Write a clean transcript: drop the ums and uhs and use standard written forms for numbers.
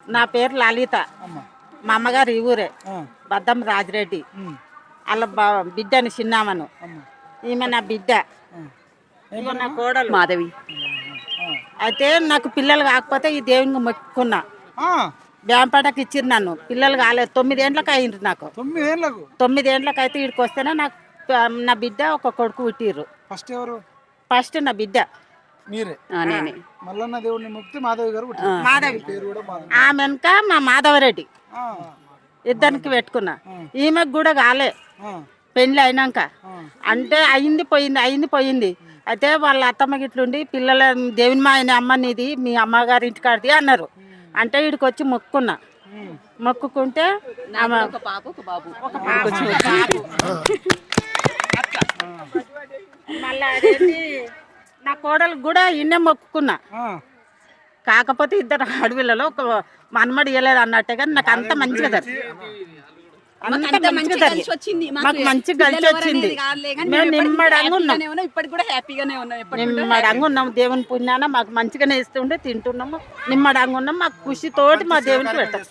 నా పేరు లలిత. అమ్మ. మా అమ్మగారు ఈ ఊరే, ఆ, బద్దం రాజిరెడ్డి. ఉమ్, వాళ్ళ బిడ్డని చిన్నామను. అమ్మ. ఈమె నా బిడ్డ, ఆ. ఏం ఈమె పేరు నా అమ్మ? కోడలు. మాధవి. ఆ, అయితే నాకు పిల్లలు కాకపోతే ఈ దేవునికి మొక్కుకున్నా. ఆ, బ్యాంపేటకి ఇచ్చిర్రు నన్ను. పిల్లలు కాలేదు, 9 ఏండ్లకు అయిండ్రు నాకు. 9 ఏళ్ళకు 9 ఏండ్లకు అయితే ఇక్కడికి వస్తేనే నాకు నా బిడ్డ ఒక కొడుకు పుట్టిర్రు. ఫస్ట్ ఎవరు? ఫస్ట్ నా బిడ్డ మీరే. నేనే. మల్లన్న దేవుడిని ముక్తి మాధవి గారు పుట్టారు. మాధవి. పేరు కూడా మాధవి. ఆ వెనక మా మాధవరెడ్డి. ఆ, ఇద్దరికి పెట్టుకున్నా. ఈమెకు కూడా కాలే ఆ, పెళ్ళి అయినాక. ఆ. అంటే అయింది పోయింది. అయితే వాళ్ళ అత్తమ్మ గిట్లుండి పిల్లల దేవుని మా ఆయన అమ్మ నీది మీ అమ్మగారి ఇంటికాడిది అన్నారు. అంటే వీడికి వచ్చి మొక్కుకున్నా. మొక్కుకుంటే ఆమె ఒక పాప ఒక బాబు. మళ్ళీ అదేంటి నా కోడలకు కూడా ఇన్నే మొక్కుకున్నా. ఆ, కాకపోతే ఇద్దరు ఆడపిల్లలో ఒక మనమడి ఇవ్వలేదు అన్నట్టే, కానీ నాకు అంత మంచిగా జరిగింది. అంత మంచిగా జరిగింది. మాకు మంచిగా కలిసి వచ్చింది. మేము నిమ్మడంగా ఉన్నాం. ఇప్పటికి కూడా హ్యాపీగానే ఉన్నాం. నిమ్మడంగా ఉన్నాం. దేవుని పుణ్యాన మాకు మంచిగానే ఇస్తుండే తింటున్నాము. నిమ్మడంగా ఉన్నాం. మాకు ఖుషితోటి మా దేవునికి పెడతాం.